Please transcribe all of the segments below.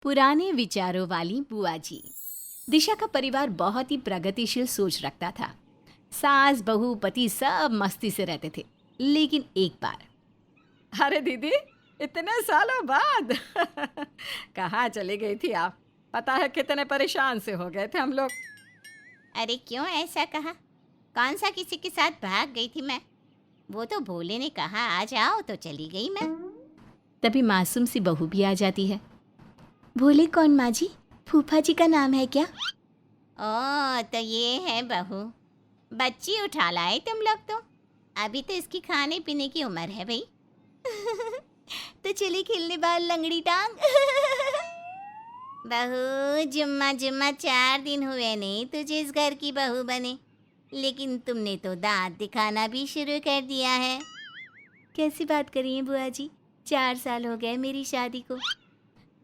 पुराने विचारों वाली बुआ जी। दिशा का परिवार बहुत ही प्रगतिशील सोच रखता था। सास बहू पति सब मस्ती से रहते थे। लेकिन एक बार, अरे दीदी, इतने सालों बाद कहाँ चली गई थी आप? पता है कितने परेशान से हो गए थे हम लोग। अरे क्यों ऐसा कहा? कौन सा किसी के साथ भाग गई थी मैं? वो तो भोले ने कहा आ जाओ तो चली गई मैं। तभी मासूम सी बहू भी आ जाती है। भोले कौन माँ जी? फूफा जी का नाम है क्या? ओ तो ये है बहू। बच्ची उठा लाए तुम लोग तो। अभी तो इसकी खाने पीने की उम्र है भाई। तो चली खेलने बाहर लंगड़ी टांग। बहू जुम्मा जुम्मा 4 दिन हुए नहीं तुझे इस घर की बहू बने, लेकिन तुमने तो दांत दिखाना भी शुरू कर दिया है। कैसी बात करी है बुआ जी? 4 साल हो गए मेरी शादी को।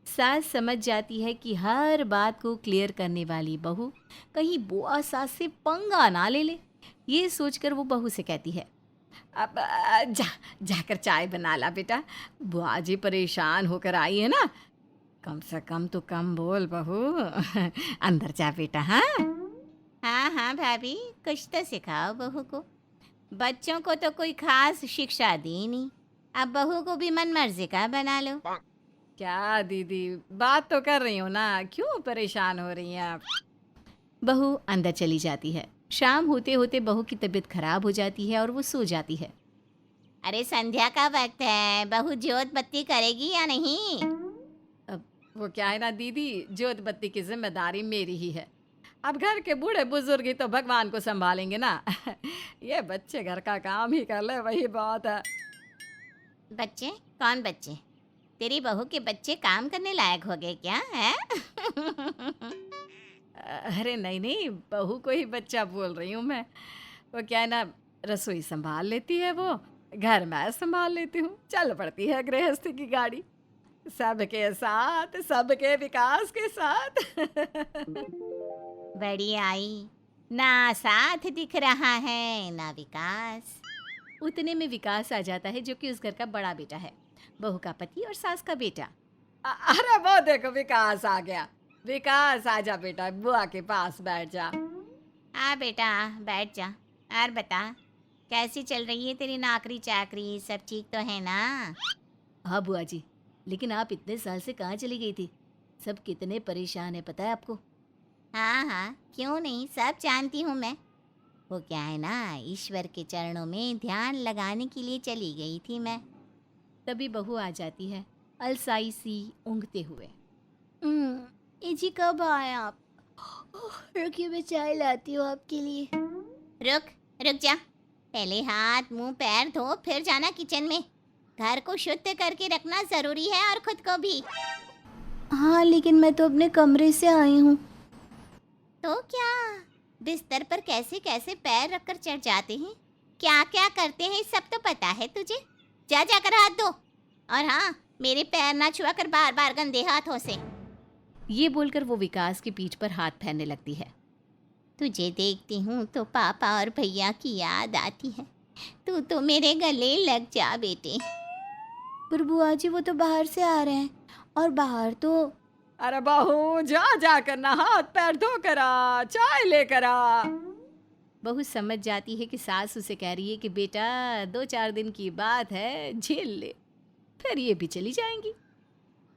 सास समझ जाती है कि हर बात को क्लियर करने वाली बहू कहीं बुआ सास से पंगा ना ले ले। ये सोचकर वो बहू से कहती है, अब जाकर चाय बना ला बेटा। बुआ जी परेशान होकर आई है ना। कम से कम तो कम बोल बहू। अंदर जा बेटा। हाँ, हाँ हाँ भाभी, कुछ तो सिखाओ बहू को। बच्चों को तो कोई खास शिक्षा दी नहीं, अब बहू को भी मन मर्जी का बना लो। क्या दीदी, बात तो कर रही हूँ ना, क्यों परेशान हो रही हैं आप? बहू अंदर चली जाती है। शाम होते होते बहू की तबीयत खराब हो जाती है और वो सो जाती है। अरे संध्या का वक्त है, बहू जोत बत्ती करेगी या नहीं? अब वो क्या है ना दीदी, ज्योत बत्ती की जिम्मेदारी मेरी ही है। अब घर के बूढ़े बुजुर्ग ही तो भगवान को संभालेंगे ना। ये बच्चे घर का काम ही कर ले, वही बहुत है। बच्चे? कौन बच्चे? तेरी बहू के बच्चे काम करने लायक हो गए क्या है? अरे नहीं नहीं, बहू को ही बच्चा बोल रही हूँ मैं। वो क्या है ना, रसोई संभाल लेती है वो, घर मैं संभाल लेती हूँ। चल पड़ती है गृहस्थी की गाड़ी, सबके साथ, सबके विकास के साथ। बड़ी आई, ना साथ दिख रहा है ना विकास। उतने में विकास आ जाता है, जो कि उस घर का बड़ा बेटा है। बहू का पति और सास का बेटा। अरे वो देखो, विकास आ गया। विकास आजा बेटा, बुआ के पास बैठ जा। हाँ बेटा, बैठ जा। और बता, कैसी चल रही है तेरी नौकरी चाकरी? सब ठीक तो है ना? हाँ बुआ जी, लेकिन आप इतने साल से कहाँ चली गई थी? सब कितने परेशान है पता है आपको? हाँ हाँ, क्यों नहीं, सब जानती हूँ मैं। वो क्या है ना, ईश्वर के चरणों में ध्यान लगाने के लिए चली गई थी मैं। तभी बहू आ जाती है, अलसाई सी ऊँघते हुए। ये जी कब आए आप? रुकिए मैं चाय लाती हूँ आपके लिए। रुक, रुक जा। पहले हाथ मुंह पैर धो, फिर जाना किचन में। घर को शुद्ध करके रखना जरूरी है, और खुद को भी। हाँ लेकिन मैं तो अपने कमरे से आई हूँ। तो क्या, बिस्तर पर कैसे कैसे पैर रखकर चढ़ जाते हैं, क्या क्या करते हैं, सब तो पता है तुझे। जा जाकर हाथ धो। और हाँ, मेरे पैर ना छुआ कर बार बार गंदे हाथों से। ये बोलकर वो विकास की पीठ पर हाथ फेरने लगती है। तुझे देखती हूँ तो पापा और भैया की याद आती है। तू तो मेरे गले लग जा बेटे। पर बुआ जी वो तो बाहर से आ रहे हैं, और बाहर तो। अरे बहू, जा जाकर ना हाथ पैर धो कर आ, चाय लेकर आ। बहू समझ जाती है कि सास उसे कह रही है कि बेटा 2-4 दिन की बात है, झेल ले, फिर ये भी चली जाएंगी।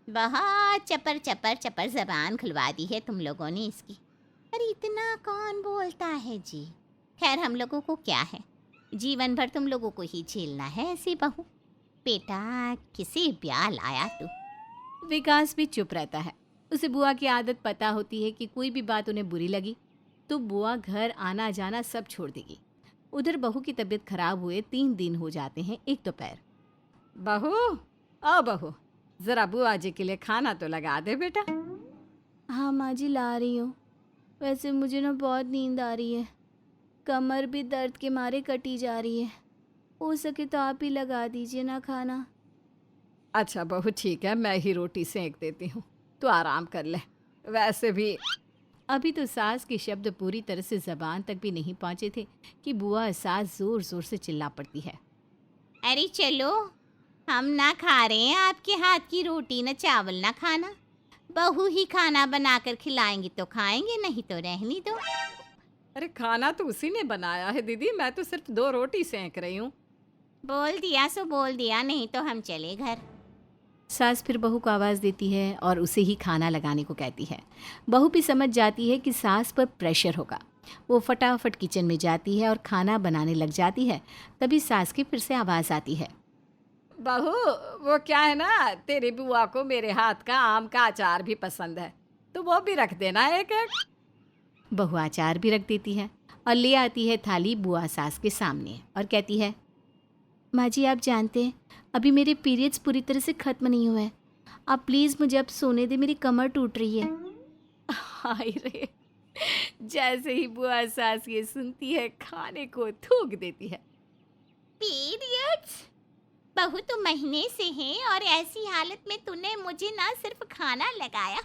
बहुत चपर चपर चपर जबान खुलवा दी है तुम लोगों ने इसकी। अरे इतना कौन बोलता है जी। खैर, हम लोगों को क्या है, जीवन भर तुम लोगों को ही झेलना है ऐसी बहू। बेटा, किसी ब्याह लाया तू? विकास भी चुप रहता है। उसे बुआ की आदत पता होती है कि कोई भी बात उन्हें बुरी लगी तो बुआ घर आना जाना सब छोड़ देगी। उधर बहू की तबीयत खराब हुए 3 दिन हो जाते हैं। एक दोपहर, बहू, आ बहू, जरा बुआ जी के लिए खाना तो लगा दे बेटा। हाँ माँ जी ला रही हूँ। वैसे मुझे ना बहुत नींद आ रही है, कमर भी दर्द के मारे कटी जा रही है। हो सके तो आप ही लगा दीजिए ना खाना। अच्छा बहू ठीक है, मैं ही रोटी सेंक देती हूँ, तू आराम कर ले। वैसे भी अभी तो सास के शब्द पूरी तरह से जबान तक भी नहीं पहुंचे थे कि बुआ सास जोर जोर से चिल्ला पड़ती है। अरे चलो, हम ना खा रहे हैं आपके हाथ की रोटी, न चावल ना खाना। बहू ही खाना बनाकर खिलाएंगी तो खाएंगे, नहीं तो रहनी दो। अरे खाना तो उसी ने बनाया है दीदी, मैं तो सिर्फ 2 रोटी सेंक रही हूँ। बोल दिया सो बोल दिया, नहीं तो हम चले घर। सास फिर बहू को आवाज़ देती है और उसे ही खाना लगाने को कहती है। बहू भी समझ जाती है कि सास पर प्रेशर होगा। वो फटाफट किचन में जाती है और खाना बनाने लग जाती है। तभी सास की फिर से आवाज़ आती है। बहू, वो क्या है ना, तेरी बुआ को मेरे हाथ का आम का अचार भी पसंद है, तो वो भी रख देना एक एक। बहू अचार भी रख देती है और ले आती है थाली बुआ सास के सामने और कहती है, माँ जी आप जानते हैं अभी मेरे पीरियड्स पूरी तरह से ख़त्म नहीं हुए हैं। आप प्लीज़ मुझे अब सोने दे, मेरी कमर टूट रही है। हाय रे, जैसे ही बुआ सास ये सुनती है खाने को थूक देती है। पीरियड्स? बहू तो महीने से है और ऐसी हालत में तूने मुझे ना सिर्फ खाना लगाया,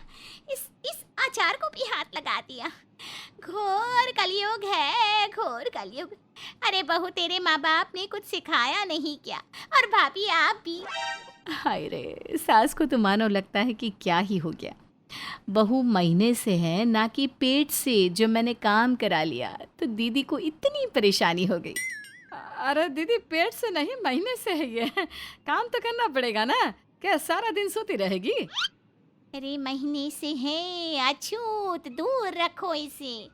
इस अचार को भी हाथ लगा दिया। घोर कलयुग है, घोर कलयुग। अरे बहू, तेरे माँ बाप ने कुछ सिखाया नहीं क्या? और भाभी आप भी। हाय रे, सास को तो मानो लगता है कि क्या ही हो गया। बहू महीने से है ना कि पेट से जो मैंने काम करा लिया तो दीदी को इतनी परेशानी हो गई। अरे दीदी, पेट से नहीं महीने से है ये, काम तो करना पड़ेगा ना, क्या सारा दिन सोती रहेगी? अरे महीने से है, अछूत दूर रखो इसे।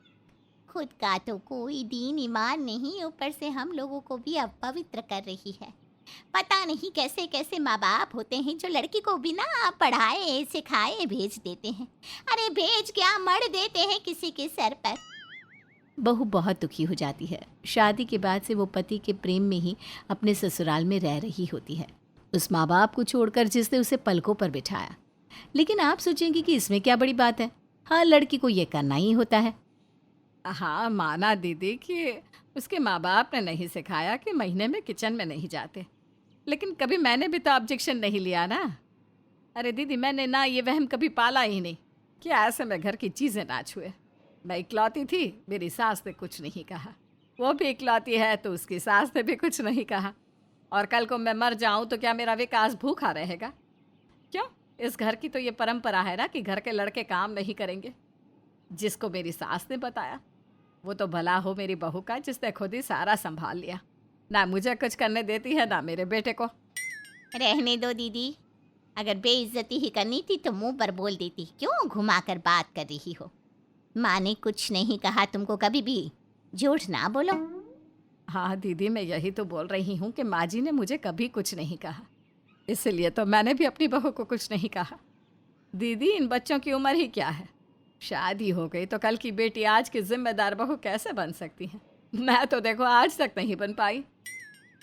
खुद का तो कोई दीन ईमान नहीं, ऊपर से हम लोगों को भी अपवित्र कर रही है। पता नहीं कैसे कैसे माँ बाप होते हैं जो लड़की को बिना पढ़ाए सिखाए भेज देते हैं। अरे भेज क्या, मर देते हैं किसी के सर पर। बहू बहुत दुखी हो जाती है। शादी के बाद से वो पति के प्रेम में ही अपने ससुराल में रह रही होती है, उस माँ बाप को छोड़कर जिसने उसे पलकों पर बिठाया। लेकिन आप सोचेंगे कि इसमें क्या बड़ी बात है। हाँ, लड़की को ये करना ही होता है। हाँ, माना दीदी कि उसके माँ बाप ने नहीं सिखाया कि महीने में किचन में नहीं जाते, लेकिन कभी मैंने भी तो ऑब्जेक्शन नहीं लिया ना। अरे दीदी, मैंने ना ये वहम कभी पाला ही नहीं कि ऐसे में घर की चीज़ें ना छुए। मैं इकलौती थी, मेरी सास ने कुछ नहीं कहा। वो भी इकलौती है तो उसकी सास ने भी कुछ नहीं कहा। और कल को मैं मर जाऊं तो क्या मेरा विकास भूखा रहेगा? क्यों? इस घर की तो ये परंपरा है ना कि घर के लड़के काम नहीं करेंगे। जिसको मेरी सास ने बताया वो तो भला हो मेरी बहू का, जिसने खुद ही सारा संभाल लिया। ना मुझे कुछ करने देती है ना मेरे बेटे को। रहने दो दीदी, अगर बेइज्जती ही करनी थी तो मुंह पर बोल देती, क्यों घुमाकर बात कर रही हो? माँ ने कुछ नहीं कहा तुमको, कभी भी झूठ ना बोलो। हाँ दीदी, मैं यही तो बोल रही हूँ कि माँ जी ने मुझे कभी कुछ नहीं कहा, इसलिए तो मैंने भी अपनी बहू को कुछ नहीं कहा। दीदी, इन बच्चों की उम्र ही क्या है? शादी हो गई तो कल की बेटी आज की जिम्मेदार बहू कैसे बन सकती है? मैं तो देखो आज तक नहीं बन पाई।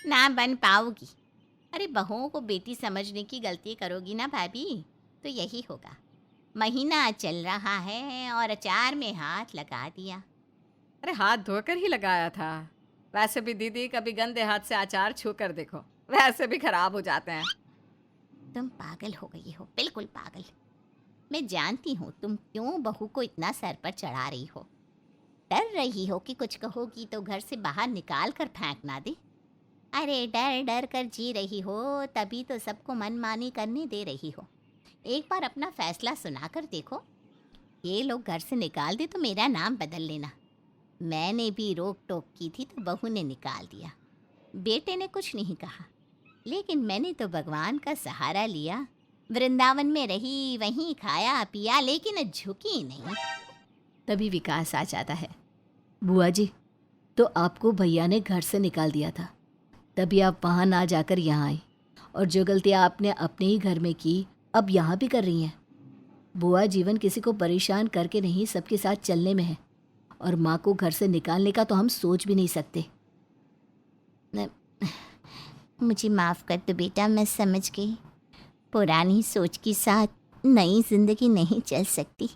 ना बन पाओगी। अरे बहुओं को बेटी समझने की गलती करोगी ना भाभी, तो यही होगा। महीना चल रहा है और अचार में हाथ लगा दिया। अरे हाथ धोकर ही लगाया था। वैसे भी दीदी, कभी गंदे हाथ से अचार छू कर देखो, वैसे भी खराब हो जाते हैं। तुम पागल हो गई हो, बिल्कुल पागल। मैं जानती हूँ तुम क्यों बहू को इतना सर पर चढ़ा रही हो। डर रही हो कि कुछ कहोगी तो घर से बाहर निकाल कर फेंक ना दे। अरे डर डर कर जी रही हो, तभी तो सबको मनमानी करने दे रही हो। एक बार अपना फैसला सुनाकर देखो। ये लोग घर से निकाल दे तो मेरा नाम बदल लेना। मैंने भी रोक टोक की थी तो बहू ने निकाल दिया। बेटे ने कुछ नहीं कहा, लेकिन मैंने तो भगवान का सहारा लिया। वृंदावन में रही, वहीं खाया पिया, लेकिन झुकी नहीं। तभी विकास आ जाता है। बुआ जी, तो आपको भैया ने घर से निकाल दिया था, तभी आप वहाँ ना जाकर यहाँ आई, और जो गलतियाँ आपने अपने ही घर में की अब यहाँ भी कर रही हैं। बुआ, जीवन किसी को परेशान करके नहीं, सबके साथ चलने में है, और माँ को घर से निकालने का तो हम सोच भी नहीं सकते। मुझे माफ़ कर दो बेटा, मैं समझ गई। पुरानी सोच के साथ नई जिंदगी नहीं चल सकती।